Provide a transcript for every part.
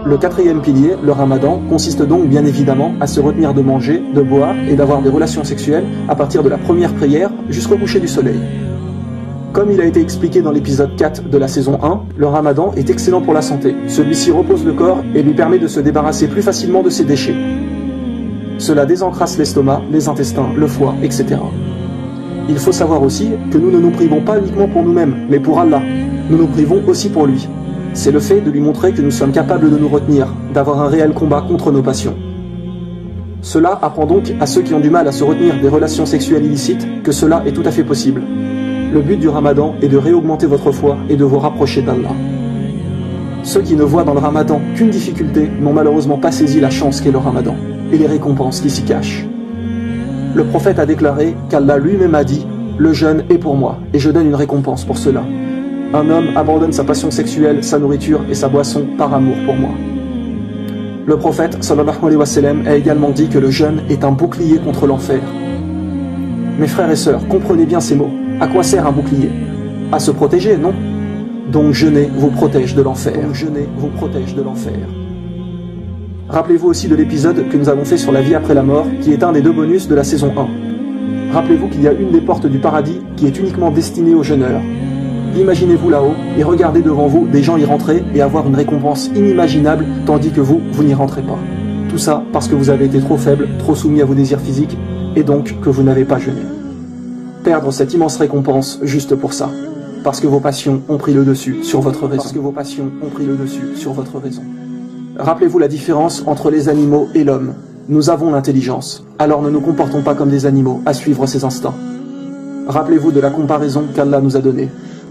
Le quatrième pilier, le ramadan, consiste donc bien évidemment à se retenir de manger, de boire et d'avoir des relations sexuelles à partir de la première prière jusqu'au coucher du soleil. Comme il a été expliqué dans l'épisode 4 de la saison 1, le ramadan est excellent pour la santé. Celui-ci repose le corps et lui permet de se débarrasser plus facilement de ses déchets. Cela désencrasse l'estomac, les intestins, le foie, etc. Il faut savoir aussi que nous ne nous privons pas uniquement pour nous-mêmes, mais pour Allah. Nous nous privons aussi pour lui. C'est le fait de lui montrer que nous sommes capables de nous retenir, d'avoir un réel combat contre nos passions. Cela apprend donc à ceux qui ont du mal à se retenir des relations sexuelles illicites que cela est tout à fait possible. Le but du ramadan est de réaugmenter votre foi et de vous rapprocher d'Allah. Ceux qui ne voient dans le ramadan qu'une difficulté n'ont malheureusement pas saisi la chance qu'est le ramadan et les récompenses qui s'y cachent. Le prophète a déclaré qu'Allah lui-même a dit « Le jeûne est pour moi et je donne une récompense pour cela. Un homme abandonne sa passion sexuelle, sa nourriture et sa boisson par amour pour moi. » Le prophète sallallahu alayhi wa sallam a également dit que le jeûne est un bouclier contre l'enfer. Mes frères et sœurs, comprenez bien ces mots. À quoi sert un bouclier? À se protéger, non? Donc jeûner vous protège de l'enfer. Jeûner vous protège de l'enfer. Rappelez-vous aussi de l'épisode que nous avons fait sur la vie après la mort, qui est un des 2 bonus de la saison 1. Rappelez-vous qu'il y a une des portes du paradis qui est uniquement destinée aux jeûneurs. Imaginez-vous là-haut et regardez devant vous des gens y rentrer et avoir une récompense inimaginable, tandis que vous n'y rentrez pas. Tout ça parce que vous avez été trop faible, trop soumis à vos désirs physiques, et donc que vous n'avez pas jeûné. Perdre cette immense récompense juste pour ça, parce que vos passions ont pris le dessus sur votre raison. Parce que vos passions ont pris le dessus sur votre raison. Rappelez-vous la différence entre les animaux et l'homme. Nous avons l'intelligence, alors ne nous comportons pas comme des animaux à suivre ses instincts. Rappelez-vous de la comparaison qu'Allah nous a donnée.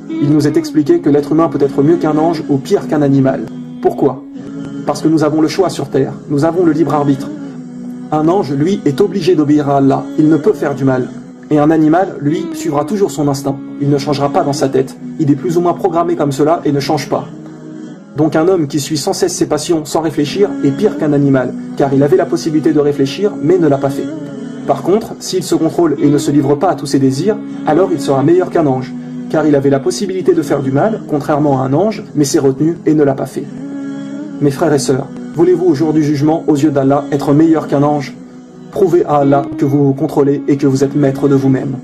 Il nous est expliqué que l'être humain peut être mieux qu'un ange ou pire qu'un animal. Pourquoi? Parce que nous avons le choix sur terre, nous avons le libre arbitre. Un ange, lui, est obligé d'obéir à Allah, il ne peut faire du mal. Et un animal, lui, suivra toujours son instinct. Il ne changera pas dans sa tête. Il est plus ou moins programmé comme cela et ne change pas. Donc un homme qui suit sans cesse ses passions sans réfléchir est pire qu'un animal, car il avait la possibilité de réfléchir, mais ne l'a pas fait. Par contre, s'il se contrôle et ne se livre pas à tous ses désirs, alors il sera meilleur qu'un ange, car il avait la possibilité de faire du mal, contrairement à un ange, mais s'est retenu et ne l'a pas fait. Mes frères et sœurs, voulez-vous au jour du jugement, aux yeux d'Allah, être meilleur qu'un ange? Prouvez à Allah que vous vous contrôlez et que vous êtes maître de vous-même.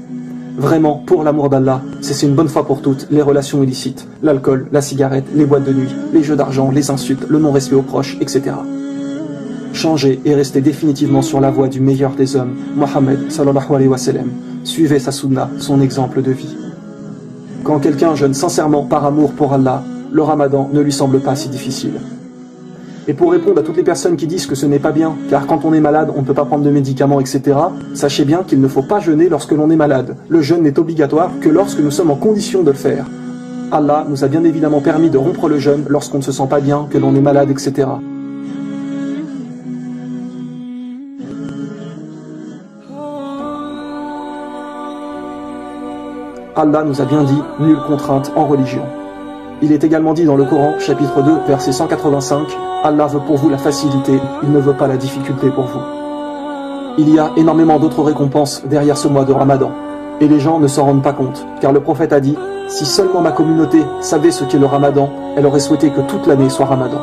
Vraiment, pour l'amour d'Allah, cessez une bonne fois pour toutes les relations illicites, l'alcool, la cigarette, les boîtes de nuit, les jeux d'argent, les insultes, le non-respect aux proches, etc. Changez et restez définitivement sur la voie du meilleur des hommes, Mohammed sallallahu alayhi wa sallam. Suivez sa sunna, son exemple de vie. Quand quelqu'un jeûne sincèrement par amour pour Allah, le ramadan ne lui semble pas si difficile. Et pour répondre à toutes les personnes qui disent que ce n'est pas bien, car quand on est malade, on ne peut pas prendre de médicaments, etc., sachez bien qu'il ne faut pas jeûner lorsque l'on est malade. Le jeûne n'est obligatoire que lorsque nous sommes en condition de le faire. Allah nous a bien évidemment permis de rompre le jeûne lorsqu'on ne se sent pas bien, que l'on est malade, etc. Allah nous a bien dit, nulle contrainte en religion. Il est également dit dans le Coran, chapitre 2, verset 185, Allah veut pour vous la facilité, il ne veut pas la difficulté pour vous. Il y a énormément d'autres récompenses derrière ce mois de Ramadan, et les gens ne s'en rendent pas compte, car le prophète a dit, si seulement ma communauté savait ce qu'est le Ramadan, elle aurait souhaité que toute l'année soit Ramadan.